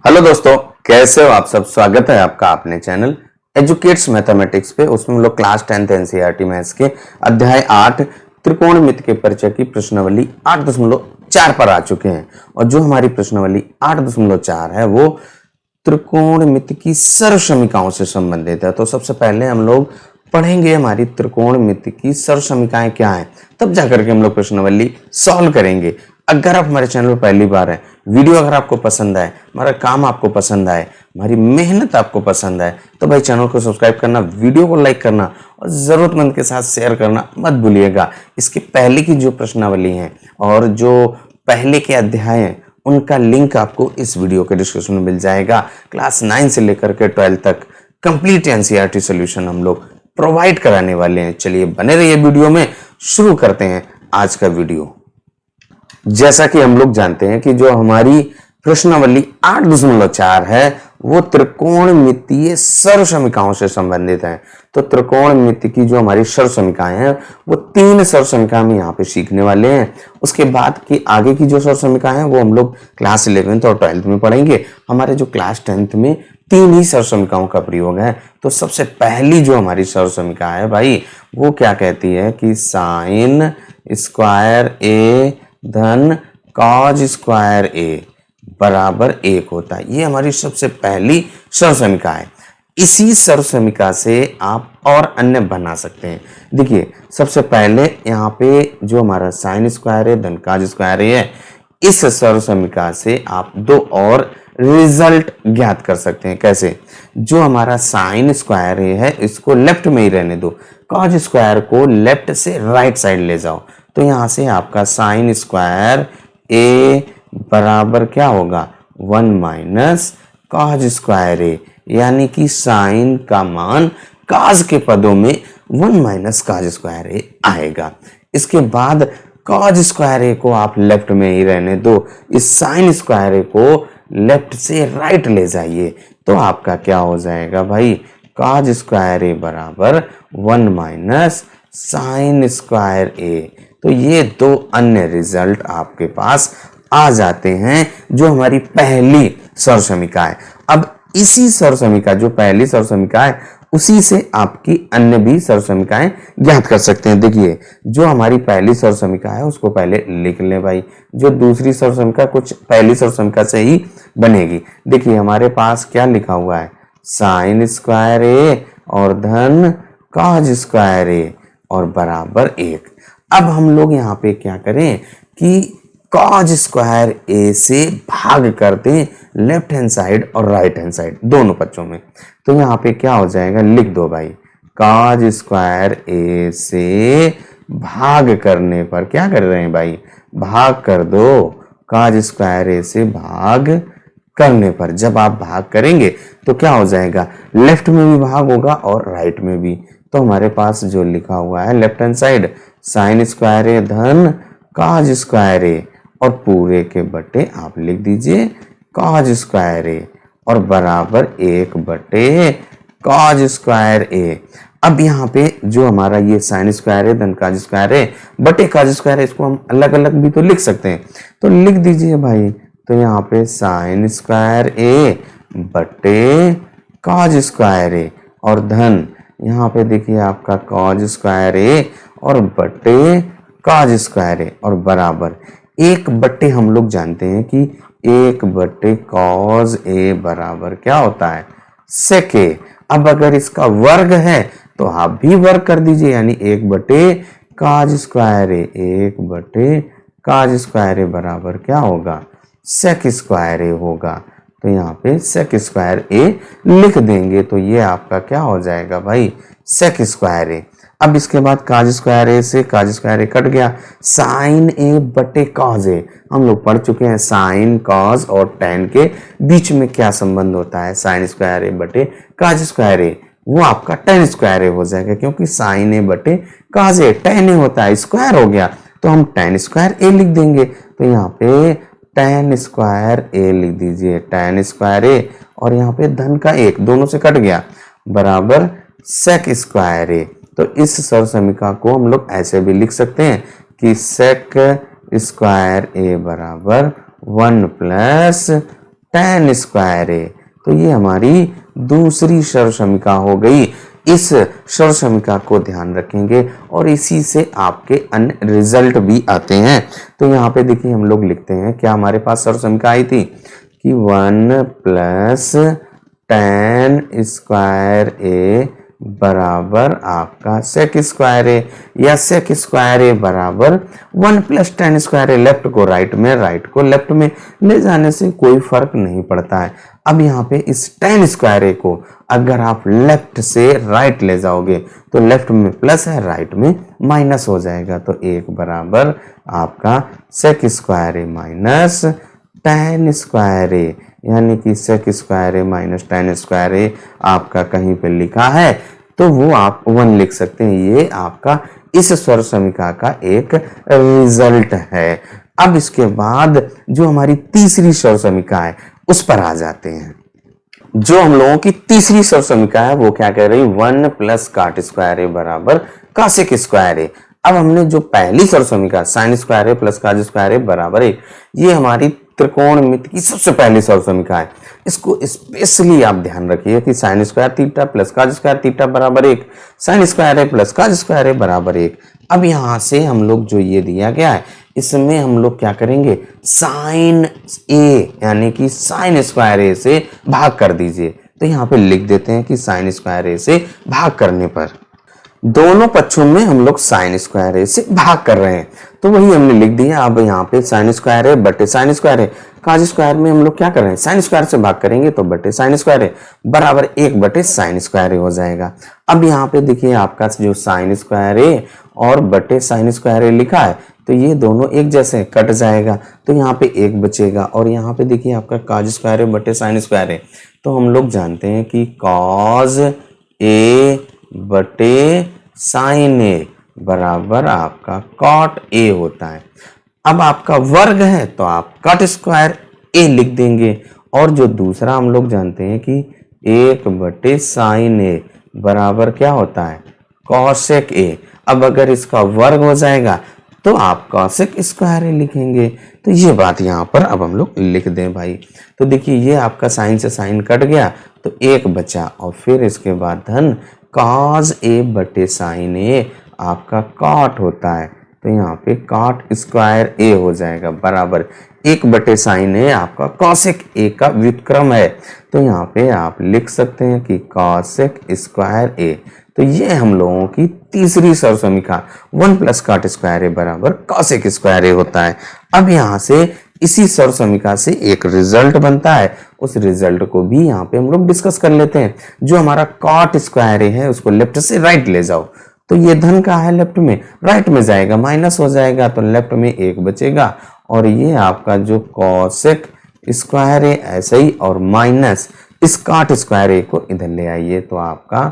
Hello दोस्तों, कैसे हो आप सब। स्वागत है आपका अपने चैनल एजुकेट्स मैथमेटिक्स पे। उसमें हम लोग क्लास 10th एनसीईआरटी मैथ्स के अध्याय 8 त्रिकोणमिति के परिचय की प्रश्नावली 8.4 पर आ चुके हैं। और जो हमारी प्रश्नावली 8.4 है वो त्रिकोणमिति की सर्वसमीकाओं से संबंधित है। तो सबसे पहले हम लोग पढ़ेंगे हमारी त्रिकोणमिति की सर्वसमीकाएं क्या है, तब जाकर के हम लोग प्रश्नावली सॉल्व करेंगे। अगर आप हमारे चैनल पर पहली बार हैं, वीडियो अगर आपको पसंद आए, हमारा काम आपको पसंद आए, हमारी मेहनत आपको पसंद आए, तो भाई चैनल को सब्सक्राइब करना, वीडियो को लाइक करना और जरूरतमंद के साथ शेयर करना मत भूलिएगा। इसके पहले की जो प्रश्नावली है और जो पहले के अध्याय हैं उनका लिंक आपको इस वीडियो के डिस्क्रिप्शन में मिल जाएगा। क्लास 9 से लेकर के 12 तक कंप्लीट एनसीईआरटी सॉल्यूशन हम लोग प्रोवाइड कराने वाले हैं। चलिए बने रहिए वीडियो में। शुरू करते हैं आज का वीडियो। जैसा कि हम लोग जानते हैं कि जो हमारी प्रश्नावली 8.4 है वो त्रिकोणमितीय सर्वसमीकाओं से संबंधित है। तो त्रिकोणमिति की जो हमारी सर्वसमीकाएं हैं वो 3 सर्वसमीका हम यहाँ पे सीखने वाले हैं। उसके बाद की आगे की जो सर्वसमीकाएं हैं वो हम लोग क्लास 11th और 12th में पढ़ेंगे। हमारे जो क्लास 10th में 3 ही सर्वसमीकाओं का प्रयोग है। तो सबसे पहली जो हमारी सर्वसमीका है भाई वो क्या कहती है कि साइन स्क्वायर ए धन कॉज स्क्वायर ए बराबर 1 होता है। ये हमारी सबसे पहली सर्वसमीका है। इसी सर्वसमीका से आप और अन्य बना सकते हैं। देखिए सबसे पहले यहाँ पे जो हमारा साइन स्क्वायर है धन कॉज स्क्वायर ए है, इस सर्वसमीका से आप 2 और रिजल्ट ज्ञात कर सकते हैं। कैसे? जो हमारा साइन स्क्वायर ए है इसको लेफ्ट में ही रहने दो, कॉज स्क्वायर को लेफ्ट से राइट साइड ले जाओ। तो यहां से आपका साइन स्क्वायर ए बराबर क्या होगा 1 माइनस कॉज स्क्वायर ए, यानी कि साइन का मान कॉज के पदों में 1 माइनस कॉज स्क्वायर ए आएगा। इसके बाद कॉज स्क्वायर ए को आप लेफ्ट में ही रहने दो, इस साइन स्क्वायर ए को लेफ्ट से राइट ले जाइए। तो आपका क्या हो जाएगा भाई, कॉज स्क्वायर ए बराबर 1 माइनस साइन स्क्वायर ए। तो ये 2 अन्य रिजल्ट आपके पास आ जाते हैं जो हमारी पहली सर्वसमीका है। अब इसी सर्वसमीका जो पहली सर्वसमीका है उसी से आपकी अन्य भी सर्वसमीकाएं ज्ञात कर सकते हैं। देखिए जो हमारी पहली सर्वसमीका है उसको पहले लिख लें भाई। जो दूसरी सर्वसमीका कुछ पहली सर्वसमीका से ही बनेगी। देखिए हमारे पास क्या लिखा हुआ है, साइन स्क्वायर ए और धन कॉज स्क्वायर ए और बराबर 1। अब हम लोग यहाँ पे क्या करें कि कॉज स्क्वायर ए से भाग करते हैं लेफ्ट हैंड साइड और राइट हैंड साइड दोनों पक्षों में। तो यहाँ पे क्या हो जाएगा, लिख दो भाई, कॉज स्क्वायर ए से भाग करने पर क्या कर रहे हैं भाई, भाग कर दो। कॉज स्क्वायर ए से भाग करने पर जब आप भाग करेंगे तो क्या हो जाएगा, लेफ्ट में भी भाग होगा और राइट में भी। तो हमारे पास जो लिखा हुआ है left hand side sine square A धन कॉज स्क्वायर ए और पूरे के बटे आप लिख दीजिए कॉज स्क्वायर ए और बराबर 1 बटे कॉज स्क्वायर ए। अब यहाँ पे जो हमारा ये साइन स्क्वायर है धन कॉज स्क्वायर है बटे कॉज स्क्वायर है, इसको हम अलग अलग भी तो लिख सकते हैं। तो लिख दीजिए भाई। तो यहाँ पे साइन स्क्वायर ए बटे कॉज स्क्वायर ए और धन यहाँ पे देखिए आपका कॉज स्क्वायर ए और बटे कॉज स्क्वायर ए और बराबर 1 बटे हम लोग जानते हैं कि 1 बटे कॉज ए बराबर क्या होता है, सेक ए। अब अगर इसका वर्ग है तो आप भी वर्ग कर दीजिए, यानी 1 बटे कॉज स्क्वायर ए, 1 बटे कॉज स्क्वायर ए बराबर क्या होगा, सेक स्क्वायर ए होगा। तो यहाँ पे सेक स्क्वायर ए लिख देंगे तो ये आपका क्या हो जाएगा भाई, सेक स्क्वायर ए। अब इसके बाद कॉज स्क्वायर ए से कॉज स्क्वायर ए कट गया, साइन ए बटे कॉज ए। हम लोग पढ़ चुके हैं साइन कॉज और टैन के बीच में क्या संबंध होता है, साइन स्क्वायर ए बटे कॉज स्क्वायर ए वो आपका टैन स्क्वायर ए हो जाएगा, क्योंकि साइन ए बटे कॉज ए टैन ए होता है, स्क्वायर हो गया तो हम टैन स्क्वायर ए लिख देंगे। तो यहाँ पे टैन स्क्वायर ए लिख दीजिए, टैन स्क्वायर ए और यहाँ पे धन का 1 दोनों से कट गया बराबर सेक स्क्वायर ए। तो इस सर्वसमीका को हम लोग ऐसे भी लिख सकते हैं कि सेक स्क्वायर ए बराबर 1 प्लस tan स्क्वायर ए। तो ये हमारी दूसरी सर्वसमीका हो गई। इस सर्वसमीका को ध्यान रखेंगे और इसी से आपके अन्य रिजल्ट भी आते हैं। तो यहाँ पे देखिए हम लोग लिखते हैं क्या हमारे पास सर्वसमीका आई थी कि 1 प्लस tan स्क्वायर ए बराबर आपका सेक स्क्वायर ए, या सेक स्क्वायर ए बराबर 1 प्लस tan स्क्वायर ए। लेफ्ट को राइट में, राइट को लेफ्ट में ले जाने से कोई फर्क नहीं पड़ता है। अब यहाँ पे इस tan स्क्वायर ए को अगर आप लेफ्ट से राइट ले जाओगे तो लेफ्ट में प्लस है, राइट में माइनस हो जाएगा। तो एक बराबर आपका सेक स्क्वायर ए माइनस tan स्क्वायर ए, यानी कि सेक स्क्वायर ए माइनस tan स्क्वायर ए आपका कहीं पे लिखा है तो वो आप 1 लिख सकते हैं। ये आपका इस सर्वसमीका का एक रिजल्ट है। अब इसके बाद जो हमारी तीसरी सर्वसमीका है उस पर आ जाते हैं। जो हम लोगों की तीसरी सर्वसमीका है वो क्या कह रही है, 1 प्लस काट स्क्वायर ए बराबर कासेक स्क्वायर ए। अब हमने जो पहली सर्वसमीका साइन स्क्वायर ए प्लस काज स्क्वायर ए बराबर ए, ये हमारी त्रिकोणमिति की सबसे पहली सर्वसमीका है। इसको स्पेशली आप ध्यान रखिए कि साइन स्क्वायर थीटा प्लस काज स्क्वायर थीटा बराबर 1, साइन स्क्वायर ए प्लस काज स्क्वायर ए बराबर 1। अब यहाँ से हम लोग जो ये दिया गया है इसमें हम लोग क्या करेंगे, साइन ए यानी कि साइन स्क्वायर ए से भाग कर दीजिए। तो यहाँ पे लिख देते हैं कि साइन स्क्वायर ए से भाग करने पर दोनों पक्षों में हम लोग साइन स्क्वायर ए से भाग कर रहे हैं तो वही हमने लिख दिया। अब यहाँ पे साइन स्क्वायर ए बटे साइन स्क्वायर ए, काज स्क्वायर में हम लोग क्या कर रहे हैं, साइन स्क्वायर से भाग करेंगे तो बटे साइन स्क्वायर ए बराबर 1 बटे साइन स्क्वायर ए हो जाएगा। अब यहाँ पे देखिए आपका जो साइन स्क्वायर ए और बटे साइन स्क्वायर ए लिखा है तो ये दोनों एक जैसे कट जाएगा तो यहाँ पे 1 बचेगा। और यहाँ पे देखिए आपका काज स्क्वायर ए बटे साइन स्क्वायर ए, तो हम लोग जानते हैं कि कॉज ए बटे साइन ए बराबर आपका कॉट ए होता है। अब आपका वर्ग है तो आप कॉट स्क्वायर ए लिख देंगे। और जो दूसरा हम लोग जानते हैं कि 1 बटे साइन ए बराबर क्या होता है, कॉसेक ए। अब अगर इसका वर्ग हो जाएगा तो आप कॉसेक स्क्वायर ए लिखेंगे। तो ये बात यहाँ पर अब हम लोग लिख दें भाई। तो देखिए ये आपका साइन से साइन कट गया तो 1 बचा और फिर इसके बाद धन कॉज ए बटे साइन ए आपका कॉट होता है। तो यहाँ पे कॉट स्क्वायर ए हो जाएगा बराबर 1 बटे साइन ए आपका कॉसेक ए का व्युत्क्रम है। तो यहाँ पे आप लिख सकते हैं कि कॉसेक स्क्वायर ए। तो ये हम लोगों की तीसरी सर्वसमीका 1 प्लस कॉट स्क्वायर ए बराबर कॉसेक स्क्वायर ए होता है। अब यहाँ से इसी सर्वसमीका से एक रिजल्ट बनता है, उस रिजल्ट को भी यहाँ पे हम लोग डिस्कस कर लेते हैं। जो हमारा कॉट स्क्वायर ए है उसको लेफ्ट से राइट ले जाओ तो ये धन का है लेफ्ट में, राइट में जाएगा माइनस हो जाएगा तो लेफ्ट में 1 बचेगा। और ये आपका जो कॉसेक स्क्वायर ए ऐसे ही और माइनस इस कॉट स्क्वायर ए को इधर ले आइए तो आपका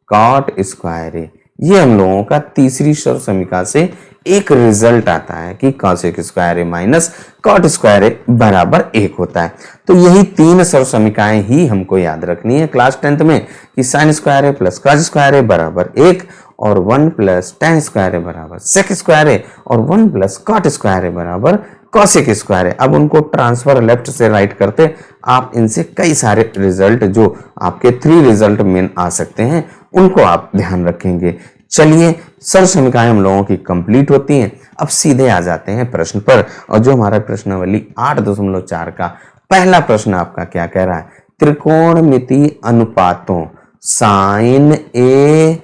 कॉट स्क्वायर ए। ये हम लोगों का तीसरी सर्वसमीका से एक रिजल्ट आता है कि कॉसेक स्क्वायर ए माइनस कॉट स्क्वायर ए बराबर 1 होता है। तो यही 3 सर्वसमीकाएं ही हमको याद रखनी है क्लास 10th में कि साइन स्क्वायर ए प्लस कॉस स्क्वायर ए बराबर 1 और 1 प्लस tan स्क्वायर ए बराबर सेक स्क्वायर ए और 1 प्लस कॉट स्क्वायर ए बराबर कॉसेक स्क्वायर है। अब उनको ट्रांसफर लेफ्ट से राइट करते आप इनसे कई सारे रिजल्ट जो आपके 3 रिजल्ट मेन आ सकते हैं उनको आप ध्यान रखेंगे। चलिए सर्वसमीकाएं हम लोगों की कंप्लीट होती हैं। अब सीधे आ जाते हैं प्रश्न पर। और जो प्रश्नावली 8.4 का पहला प्रश्न आपका क्या कह रहा है, त्रिकोणमिति अनुपातों साइन ए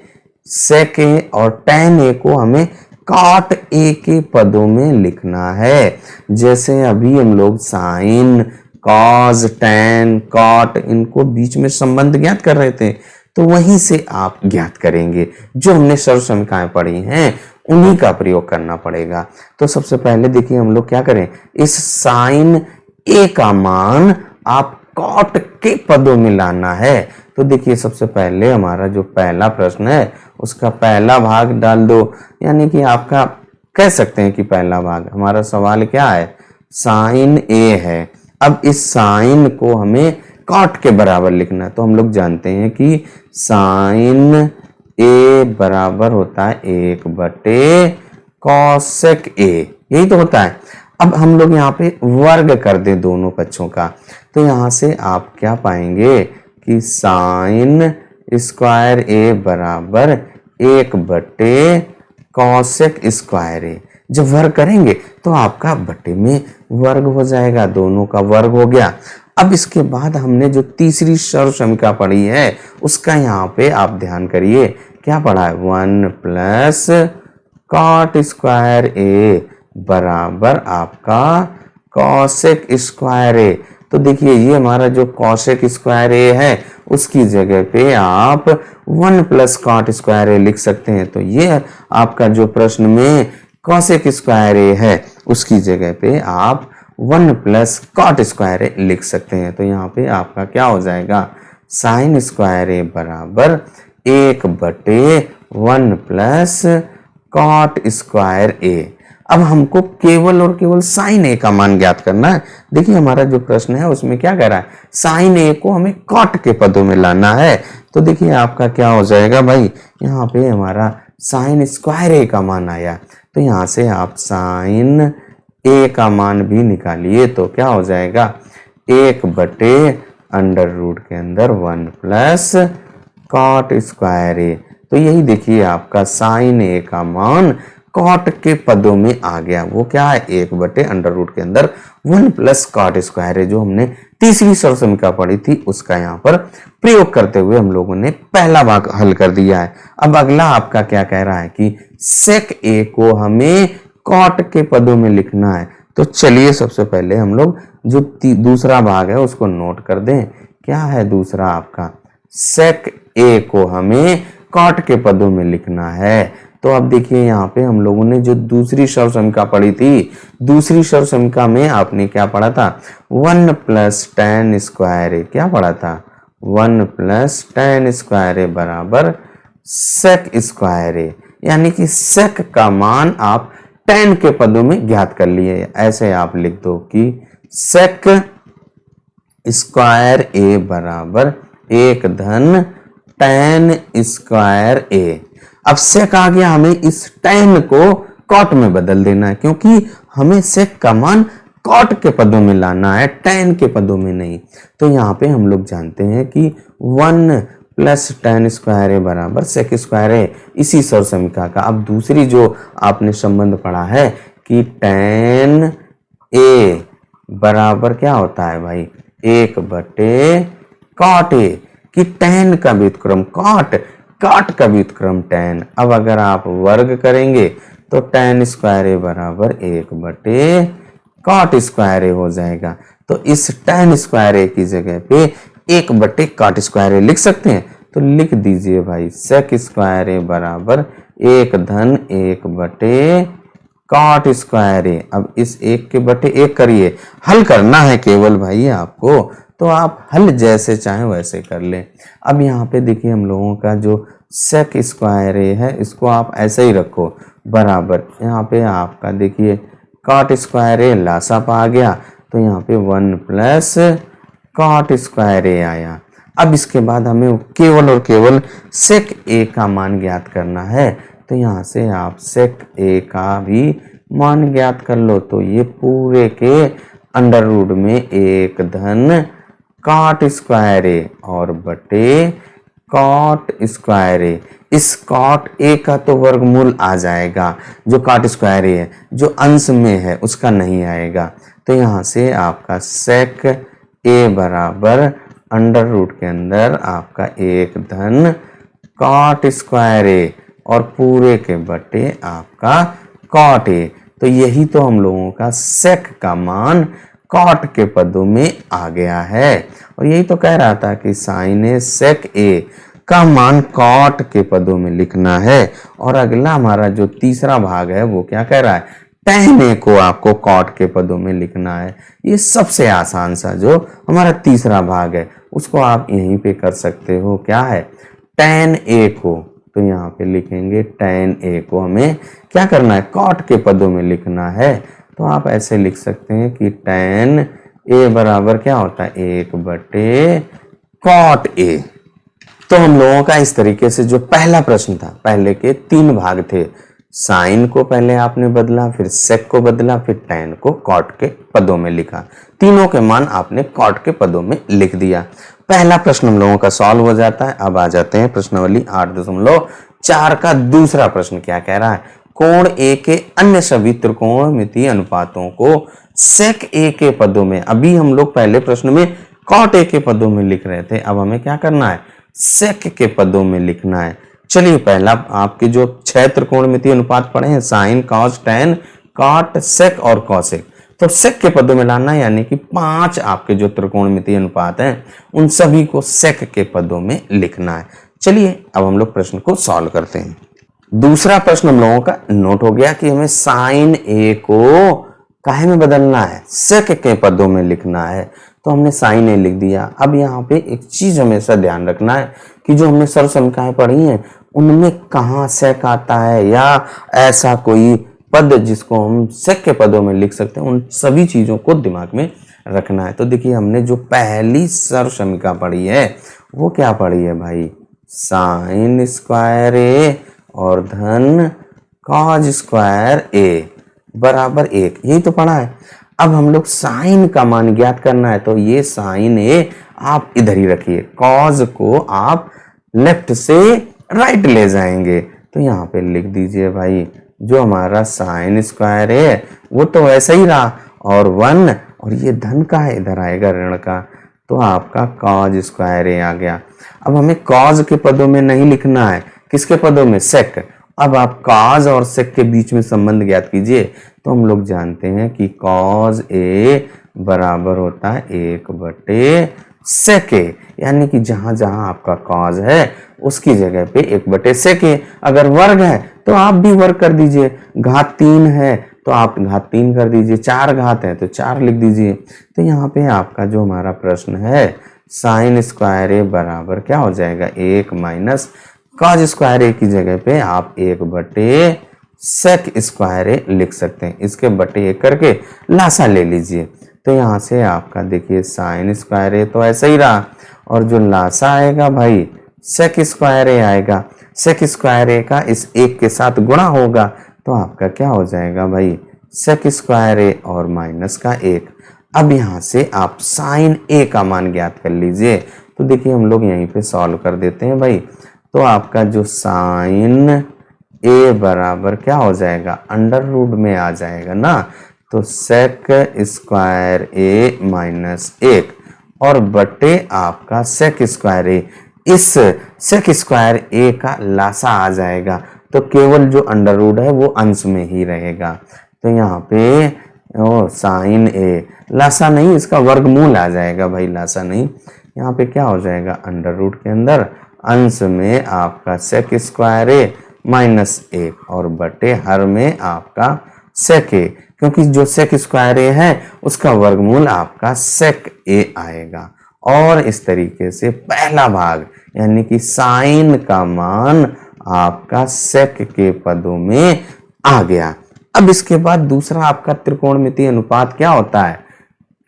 सेक ए और tan ए को हमें कॉट ए के पदों में लिखना है। जैसे अभी हम लोग साइन कॉस tan कॉट इनको बीच में संबंध ज्ञात कर रहे थे तो वहीं से आप ज्ञात करेंगे। जो हमने सर्वसमीकाएं पढ़ी हैं उन्हीं का प्रयोग करना पड़ेगा। तो सबसे पहले देखिए हम लोग क्या करें, इस साइन ए का मान आप कॉट के पदों में लाना है। तो देखिए सबसे पहले हमारा जो पहला प्रश्न है उसका पहला भाग डाल दो, यानी कि आपका कह सकते हैं कि पहला भाग हमारा सवाल क्या है, साइन ए है। अब इस साइन को हमें कॉट के बराबर लिखना है तो हम लोग जानते हैं कि साइन ए बराबर होता है 1 बटे कॉसेक ए, यही तो होता है। अब हम लोग यहाँ पे वर्ग कर दें दोनों पक्षों का तो यहाँ से आप क्या पाएंगे कि साइन स्क्वायर ए बराबर 1/, कॉसेक स्क्वायर ए। जब वर्ग करेंगे तो आपका बटे में वर्ग हो जाएगा, दोनों का वर्ग हो गया। अब इसके बाद हमने जो तीसरी सर्व समीकरण पढ़ी है उसका यहाँ पे आप ध्यान करिए, क्या पढ़ा है, 1 + कॉट स्क्वायर ए बराबर आपका कॉसेक स्क्वायर ए। तो देखिए ये हमारा जो कॉसेक स्क्वायर ए है उसकी जगह पे आप 1 + कॉट स्क्वायर ए लिख सकते हैं। तो ये आपका जो प्रश्न में कॉसेक स्क्वायर ए है उसकी जगह पे आप 1 + कॉट स्क्वायर ए लिख सकते हैं। तो यहाँ पे आपका क्या हो जाएगा, साइन स्क्वायर ए बराबर 1/1 + कॉट स्क्वायर ए। अब हमको केवल और केवल साइन ए का मान ज्ञात करना है। देखिए हमारा जो प्रश्न है उसमें क्या कह रहा है, साइन ए को हमें कॉट के पदों में लाना है। तो देखिए आपका क्या हो जाएगा भाई, यहाँ पे हमारा साइन स्क्वायर ए का मान आया, तो यहाँ से आप साइन ए का मान भी निकालिए। तो क्या हो जाएगा, 1/√1 + कॉट स्क्वायर ए। तो यही देखिए आपका साइन ए का मान कॉट के पदों में आ गया। वो क्या है, 1/√1 + कॉट स्क्वायर ए, जो हमने तीसरी सर्व समीकरण पढ़ी थी उसका यहाँ पर प्रयोग करते हुए हम लोगों ने पहला भाग हल कर दिया है। अब अगला आपका क्या कह रहा है कि सेक ए को हमें कॉट के पदों में लिखना है। तो चलिए सबसे पहले हम लोग जो दूसरा भाग है उसको नोट कर दें। क्या है दूसरा आपका, सेक ए को हमें कॉट के पदों में लिखना है। तो अब देखिए यहाँ पे हम लोगों ने जो दूसरी सर्व समीकरण पढ़ी थी, दूसरी सर्व समीकरण में आपने क्या पढ़ा था, 1 + tan स्क्वायर ए, क्या पढ़ा था, 1 + tan स्क्वायर ए बराबर सेक स्क्वायर ए। यानी कि सेक का मान आप tan के पदों में ज्ञात कर लिए। ऐसे आप लिख दो कि सेक स्क्वायर ए बराबर 1 - tan स्क्वायर ए। अब सेक आ गया, हमें इस tan को कॉट में बदल देना है, क्योंकि हमें सेक का मान कॉट के पदों में लाना है, tan के पदों में नहीं। तो यहाँ पे हम लोग जानते हैं कि 1 + tan स्क्वायर ए बराबर सेक स्क्वायर ए, इसी सर्व समीकरण का। अब दूसरी जो आपने संबंध पढ़ा है कि tan ए बराबर क्या होता है भाई, 1/cot ए, कि tan का व्युत्क्रम कॉट, कॉट का व्युत्क्रम tan। अब अगर आप वर्ग करेंगे तो tan स्क्वायर ए बराबर 1/cot स्क्वायर ए हो जाएगा। तो इस tan स्क्वायर ए की जगह पे 1/cot स्क्वायर ए लिख सकते हैं। तो लिख दीजिए भाई, सेक स्क्वायर ए बराबर 1/1/cot स्क्वायर ए। अब इस 1/1 करिए, हल करना है केवल भाई आपको, तो आप हल जैसे चाहें वैसे कर लें। अब यहाँ पे देखिए हम लोगों का जो सेक स्क्वायर ए है इसको आप ऐसे ही रखो बराबर, यहाँ पे आपका देखिए कॉट स्क्वायर ए लासाप आ गया, तो यहाँ पे 1 + कॉट स्क्वायर ए आया। अब इसके बाद हमें केवल और केवल सेक ए का मान ज्ञात करना है। तो यहाँ से आप सेक ए का भी मान ज्ञात कर लो। तो ये पूरे के अंडर रूट में 1 कॉट स्क्वायर ए और बटे कॉट स्क्वायर ए। इस कॉट ए का तो वर्गमूल आ जाएगा, जो कॉट स्क्वायर ए है, जो अंश में है उसका नहीं आएगा। तो यहाँ से आपका सेक ए बराबर अंडर रूट के अंदर आपका 1 कॉट स्क्वायर ए और पूरे के बटे आपका कॉट ए। तो यही तो हम लोगों का सेक का मान कॉट के पदों में आ गया है। और यही तो कह रहा था कि साइन सेक ए का मान कॉट के पदों में लिखना है। और अगला हमारा जो तीसरा भाग है वो क्या कह रहा है, tan ए को आपको कॉट के पदों में लिखना है। ये सबसे आसान सा जो हमारा तीसरा भाग है उसको आप यहीं पे कर सकते हो। क्या है, tan ए को, तो यहाँ पे लिखेंगे tan ए को हमें क्या करना है, कॉट के पदों में लिखना है। तो आप ऐसे लिख सकते हैं कि tan ए बराबर क्या होता है, 1/cot ए। तो हम लोगों का इस तरीके से जो पहला प्रश्न था, पहले के 3 भाग थे, साइन को पहले आपने बदला, फिर सेक को बदला, फिर tan को कॉट के पदों में लिखा। तीनों के मान आपने कॉट के पदों में लिख दिया। पहला प्रश्न हम लोगों का सॉल्व हो जाता है। अब आ जाते हैं प्रश्नावली 8.4 का दूसरा प्रश्न। क्या कह रहा है? कोण ए के अन्य सभी त्रिकोणमितीय अनुपातों को सेक ए के पदों में, अभी हम लोग पहले प्रश्न में कॉट ए के पदों में लिख रहे थे, अब हमें क्या करना है? सेक के पदों में लिखना है। चलिए, पहला आपके जो 6 त्रिकोणमितीय अनुपात पढ़े हैं, साइन, कॉस, टैन, कॉट, सेक और कॉसेक, तो सेक के पदों में लाना है, यानी कि 5 आपके जो त्रिकोणमितीय अनुपात हैं उन सभी को सेक के पदों में लिखना है। चलिए, अब हम लोग प्रश्न को सॉल्व करते हैं। दूसरा प्रश्न हम लोगों का नोट हो गया कि हमें साइन ए को काहे में बदलना है? सेक के पदों में लिखना है। तो हमने साइन ए लिख दिया। अब यहाँ पे एक चीज हमेशा ध्यान रखना है कि जो हमने सरसंख्याएं पढ़ी हैं उनमें कहाँ सेक आता है, या ऐसा कोई पद जिसको हम सेक के पदों में लिख सकते हैं, उन सभी चीजों को दिमाग में रखना है। तो देखिए, हमने जो पहली सरसंख्या पढ़ी है वो क्या पढ़ी है भाई? साइन स्क्वायर ए और धन कॉज स्क्वायर ए बराबर 1, यही तो पढ़ा है। अब हम लोग साइन का मान ज्ञात करना है, तो ये साइन ए आप इधर ही रखिए, कॉज को आप लेफ्ट से राइट ले जाएंगे। तो यहाँ पे लिख दीजिए भाई, जो हमारा साइन स्क्वायर है वो तो वैसा ही रहा, और 1, और ये धन का है, इधर आएगा ऋण का, तो आपका कॉज स्क्वायर ए आ गया। अब हमें कॉज के पदों में नहीं लिखना है, किसके पदों में? सेक। अब आप कॉज और सेक के बीच में संबंध ज्ञात कीजिए। तो हम लोग जानते हैं कि कॉज ए बराबर होता है 1/sec ए, यानी कि जहां जहां आपका कॉज है उसकी जगह पे 1/sec ए। अगर वर्ग है तो आप भी वर्ग कर दीजिए, घात 3 है तो आप घात 3 कर दीजिए, 4 घात है तो 4 लिख दीजिए। तो यहाँ पे आपका जो हमारा प्रश्न है, साइन स्क्वायर ए बराबर क्या हो जाएगा? 1 माइनस कॉज स्क्वायर ए की जगह पे आप 1/sec स्क्वायर ए लिख सकते हैं। इसके बटे 1 करके लासा ले लीजिए। तो यहाँ से आपका देखिए साइन स्क्वायर ए तो ऐसा ही रहा, और जो लासा आएगा भाई सेक स्क्वायर ए आएगा। सेक स्क्वायर ए का इस 1 के साथ गुणा होगा, तो आपका क्या हो जाएगा भाई? सेक स्क्वायर ए और माइनस का 1। अब यहाँ से आप साइन ए का मान ज्ञात कर लीजिए। तो देखिए, हम लोग यहीं पे सॉल्व कर देते हैं भाई। तो आपका जो साइन ए बराबर क्या हो जाएगा? अंडर रूट में आ जाएगा ना, तो सेक स्क्वायर ए माइनस 1 और बटे आपका सेक स्क्वायर ए। इस सेक स्क्वायर ए का लासा आ जाएगा, तो केवल जो अंडर रूट है वो अंश में ही रहेगा। तो यहाँ पे साइन ए, लासा नहीं, इसका वर्गमूल आ जाएगा भाई, लासा नहीं। यहाँ पे क्या हो जाएगा? अंडर रूट के अंदर अंश में आपका सेक स्क्वायर ए माइनस 1 और बटे हर में आपका सेक ए, क्योंकि जो सेक स्क्वायर ए है उसका वर्गमूल आपका सेक ए आएगा। और इस तरीके से पहला भाग यानी कि साइन का मान आपका सेक के पदों में आ गया। अब इसके बाद दूसरा आपका त्रिकोणमितीय अनुपात क्या होता है?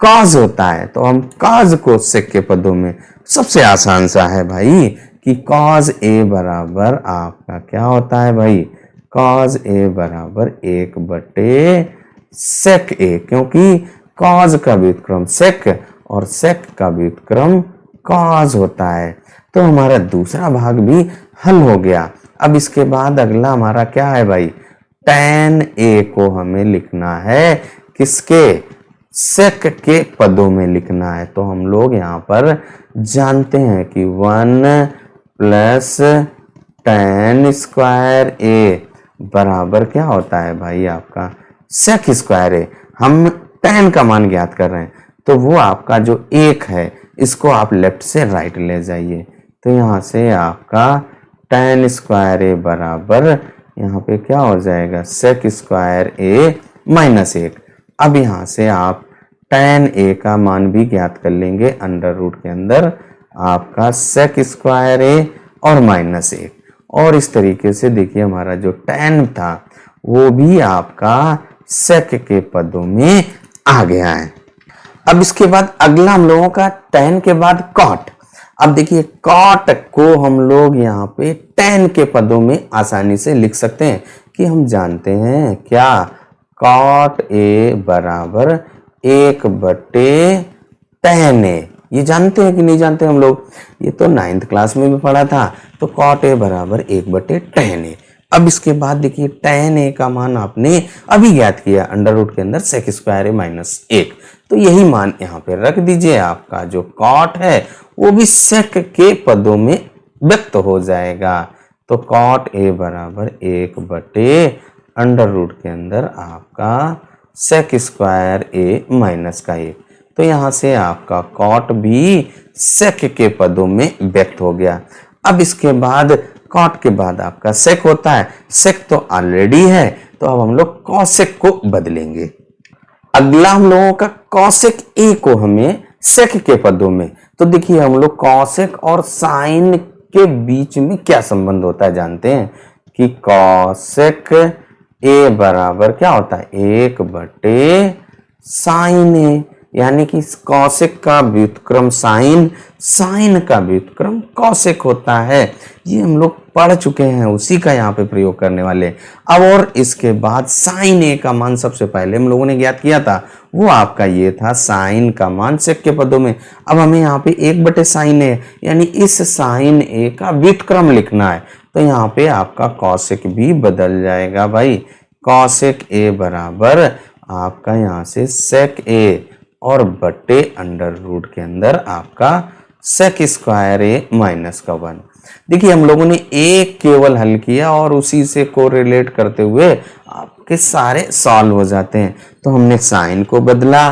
कॉज होता है। तो हम कॉज को सेक के पदों में, सबसे आसान सा है भाई कि कॉज ए बराबर आपका क्या होता है भाई? कॉज ए बराबर 1/sec ए, क्योंकि कॉज का व्युत्क्रम सेक और सेक का व्युत्क्रम कॉज होता है। तो हमारा दूसरा भाग भी हल हो गया। अब इसके बाद अगला हमारा क्या है भाई? tan ए को हमें लिखना है किसके? सेक के पदों में लिखना है। तो हम लोग यहाँ पर जानते हैं कि 1 + tan स्क्वायर ए बराबर क्या होता है भाई? आपका सेक स्क्वायर ए। हम tan का मान ज्ञात कर रहे हैं, तो वो आपका जो 1 है इसको आप लेफ्ट से राइट ले जाइए। तो यहाँ से आपका tan स्क्वायर ए बराबर यहाँ पे क्या हो जाएगा? सेक स्क्वायर ए माइनस 1। अब यहाँ से आप tan ए का मान भी ज्ञात कर लेंगे, अंडर रूट के अंदर आपका सेक स्क्वायर ए और माइनस 1। और इस तरीके से देखिए हमारा जो tan था वो भी आपका सेक के पदों में आ गया है। अब इसके बाद अगला हम लोगों का tan के बाद cot। अब देखिए cot को हम लोग यहाँ पे tan के पदों में आसानी से लिख सकते हैं कि हम जानते हैं क्या? cot a बराबर 1/tan a। ये जानते हैं कि नहीं जानते हम लोग? ये तो 9th क्लास में भी पढ़ा था। तो cot a बराबर 1/tan a। अब इसके बाद देखिए tan a का मान आपने अभी ज्ञात किया अंडर रूट के अंदर sec स्क्वायर a माइनस 1। तो यही मान यहाँ पे रख दीजिए। आपका जो cot है वो भी sec के पदों में व्यक्त हो जाएगा। तो cot a बराबर 1/, अंडर रूट के अंदर आपका sec स्क्वायर a माइनस का 1। तो यहाँ से आपका cot भी sec के पदों में व्यक्त हो गया। अब इसके बाद cot के बाद आपका sec होता है। sec तो ऑलरेडी है, तो अब हम लोग cosec को बदलेंगे। अगला हम लोगों का cosec a को हमें sec के पदों में, तो देखिए हम लोग cosec और sin के बीच में क्या संबंध होता है जानते हैं कि cosec a बराबर क्या होता है 1/sin a, यानी कि cosec का व्युत्क्रम sin, sin का व्युत्क्रम cosec होता है। ये हम लोग पढ़ चुके हैं, उसी का यहाँ पे प्रयोग करने वाले। अब और इसके बाद sin a का मान सबसे पहले हम लोगों ने ज्ञात किया था, वो आपका ये था sin का मान sec के पदों में। अब हमें यहाँ पे 1/sin a यानी इस sin a का व्युत्क्रम लिखना है। तो यहाँ पे आपका cosec भी बदल जाएगा भाई। cosec a बराबर आपका यहाँ से sec a और बटे अंडर रूट के अंदर आपका sec स्क्वायर a माइनस का 1। देखिए हम लोगों ने एक केवल हल किया और उसी से कोरिलेट करते हुए आपके सारे सॉल्व हो जाते हैं। तो हमने साइन को बदला,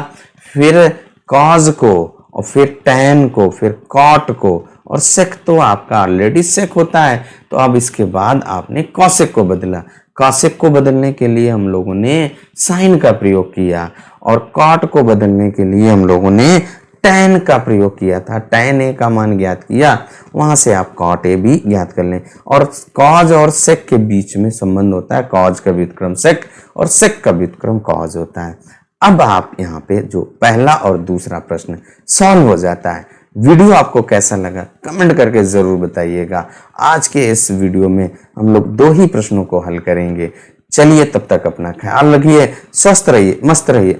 फिर कॉज को, और फिर tan को, फिर cot को, और sec तो आपका ऑलरेडी sec होता है। तो अब इसके बाद आपने cosec को बदला। cosec को बदलने के लिए हम लोगों ने sin का प्रयोग किया, और cot को बदलने के लिए हम लोगों ने tan का प्रयोग किया था। tan a का मान ज्ञात किया, वहां से आप cot a भी ज्ञात कर लें। और cos और sec के बीच में संबंध होता है, cos का व्युत्क्रम sec और sec का व्युत्क्रम cos होता है। अब आप यहाँ पे जो पहला और दूसरा प्रश्न सॉल्व हो जाता है। वीडियो आपको कैसा लगा कमेंट करके जरूर बताइएगा। आज के इस वीडियो में हम लोग 2 ही प्रश्नों को हल करेंगे। चलिए तब तक अपना ख्याल रखिए, स्वस्थ रहिए, मस्त रहिए।